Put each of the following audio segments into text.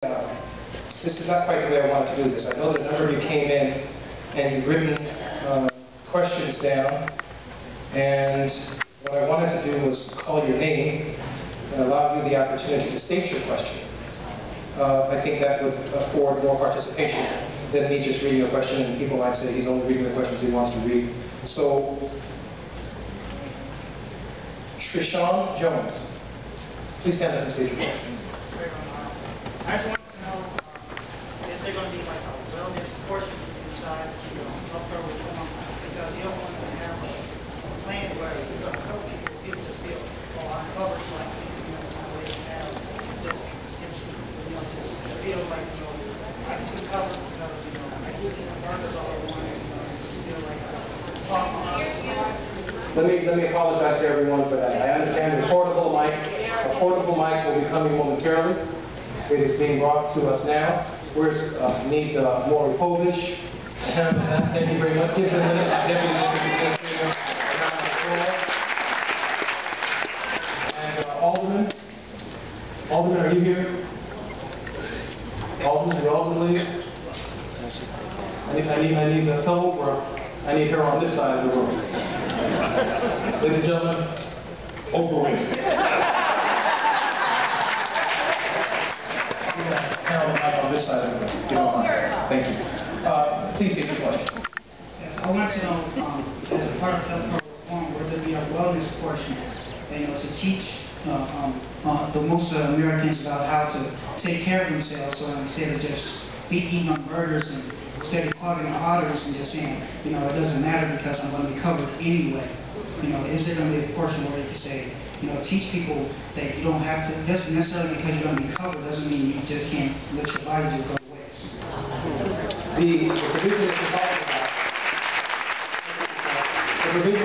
This is not quite the way I wanted to do this. I know that a number of you came in and you've written questions down, and what I wanted to do was call your name and allow you the opportunity to state your question. I think that would afford more participation than me just reading a question, and people might say he's only reading the questions he wants to read. So, Trishawn Jones, please stand up and state your question. I just want to know, is there going to be like a wellness portion inside the upper reform? Because you don't want to have a plan where you're going to help people just feel, oh, I'm covered, like, they have just, just feel like, I can be covered because, I keep eating burgers all the time, just feel like Let me apologize to everyone for that. I understand the portable mic. A portable mic will be coming momentarily. It is being brought to us now. We need Lori Povich. Thank you very much. Give them a minute. Deputy Administrator around the floor. And Alderman. Alderman, are you here? Alderman, the Alderman, please. I need the toe, or I need her on this side of the room. Ladies and gentlemen, Oprah Winfrey. Carol, the mic on this side of the room. You don't mind. Thank you. Please state your question. Yes, I want to know, as a part of health reform, will there be a wellness portion, to teach the most Americans about how to take care of themselves, so instead of just eating on burgers and instead of clogging the arteries and just saying, it doesn't matter because I'm going to be covered anyway. Is there going to be a portion where you can say, teach people that you don't have to, just necessarily because you're going to be covered doesn't mean you just can't let your body just go to waste. The provision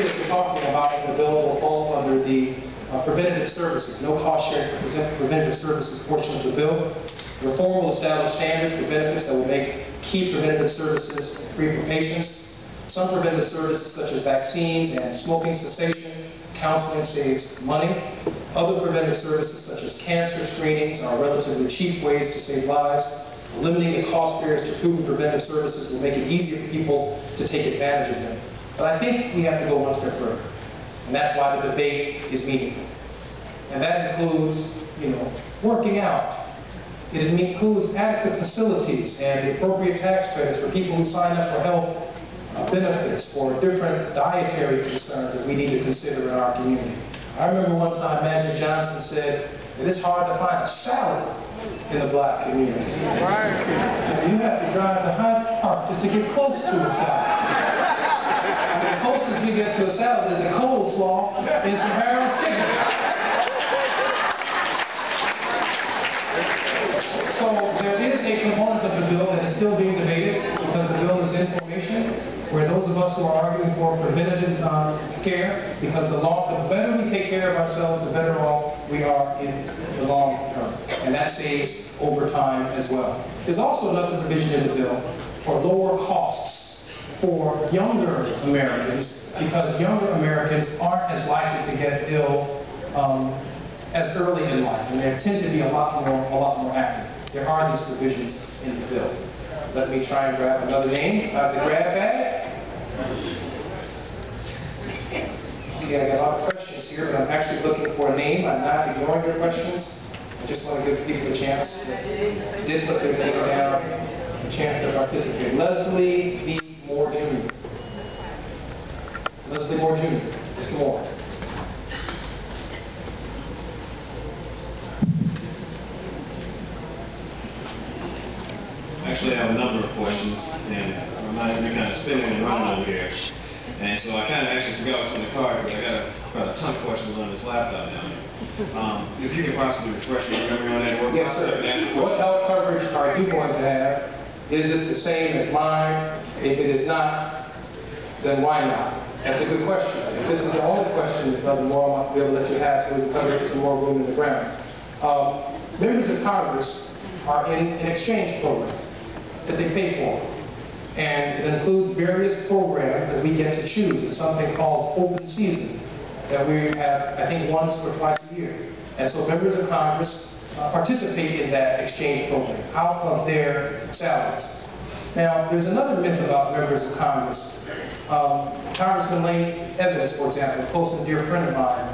that you're talking about in the bill will fall under the preventative services, no cost sharing for preventative services portion of the bill. Reform will establish standards for benefits that will make key preventative services free for patients. Some preventative services, such as vaccines and smoking cessation, counseling, saves money. Other preventative services, such as cancer screenings, are relatively cheap ways to save lives. Eliminating the cost barriers to proven preventative services will make it easier for people to take advantage of them. But I think we have to go one step further, and that's why the debate is meaningful. And that includes, working out. It includes adequate facilities and the appropriate tax credits for people who sign up for health benefits or different dietary concerns that we need to consider in our community. I remember one time Magic Johnson said it is hard to find a salad in the black community. Right. You have to drive to Hyde Park just to get close to a salad. The closest we get to a salad is the coleslaw and some Harold's chicken. So there is a component of the bill that is still being debated because the bill is in formation, where those of us who are arguing for preventative care, because the better we take care of ourselves, the better off we are in the long term. And that saves over time as well. There's also another provision in the bill for lower costs for younger Americans, because younger Americans aren't as likely to get ill as early in life, and they tend to be a lot more active. There are these provisions in the bill. Let me try and grab another name out of the grab bag. Okay, I got a lot of questions here, but I'm actually looking for a name. I'm not ignoring your questions. I just want to give people a chance that did put their name down, a chance to participate. Leslie B. Moore Jr. Leslie Moore Jr. Mr. Moore. Actually, I have a number of questions, and I'm not even kind of spinning and running over here. And so I kind of actually forgot what's on the card, because I got about a ton of questions on this laptop down here. If you could possibly refresh my memory on that work. Yes, sir. What health coverage are you going to have? Is it the same as mine? If it is not, then why not? That's a good question. If this is the only question, Brother Moore, I might be able to let you have so we can cover some more room in the ground. Members of Congress are in an exchange program that they pay for. And it includes various programs that we get to choose. It's something called open season that we have, I think, once or twice a year. And so members of Congress participate in that exchange program out of their salaries. Now, there's another myth about members of Congress. Congressman Lane Evans, for example, a close and dear friend of mine,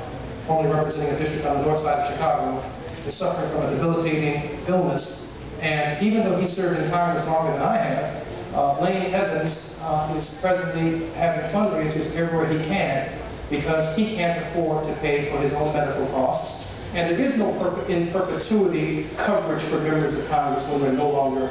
formerly representing a district on the north side of Chicago, is suffering from a debilitating illness. And even though he served in Congress longer than I have, Lane Evans is presently having fundraisers everywhere he can because he can't afford to pay for his own medical costs. And there is no in perpetuity coverage for members of Congress when we're no longer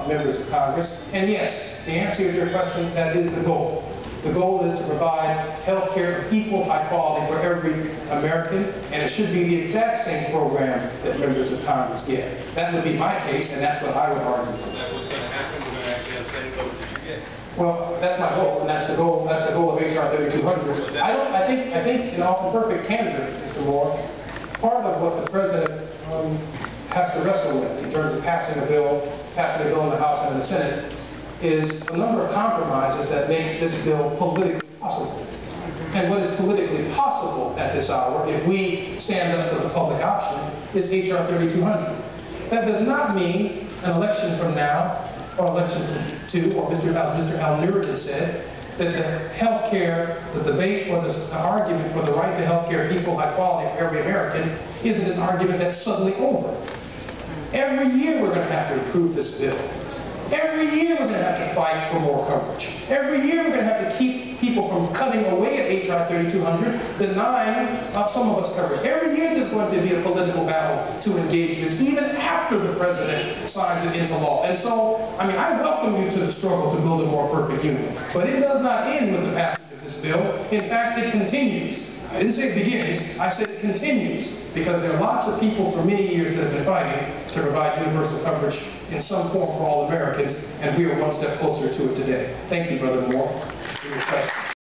members of Congress. And yes, the answer to your question, that is the goal. The goal is to provide health care of equal high quality for every American, and it should be the exact same program that members of Congress get. That would be my case, and that's what I would argue for. Is that what's going to happen? We're going to actually have the same coverage that you get? Well, that's my goal, and that's the goal of H.R. 3200. I think in all perfect candor, Mr. Moore, part of what the President has to wrestle with in terms of passing a bill in the House and in the Senate is a number of compromises that makes this bill politically possible. And what is politically possible at this hour, if we stand up to the public option, is H.R. 3200. That does not mean an election from now, or election from two, or Mr. Al Newton said, that the health care, the debate or the argument for the right to health care equal high quality for every American isn't an argument that's suddenly over. Every year we're going to have to improve this bill. Every year we're going to have to fight for more coverage. Every year we're going to have to keep people from cutting away at H.R. 3200, denying some of us coverage. Every year there's going to be a political battle to engage this, even after the President signs it into law. And so, I mean, I welcome you to the struggle to build a more perfect union. But it does not end with the passage of this bill. In fact, it continues. I didn't say it begins, I said it continues, because there are lots of people for many years that have been fighting to provide universal coverage in some form for all Americans, and we are one step closer to it today. Thank you, Brother Moore, for your question.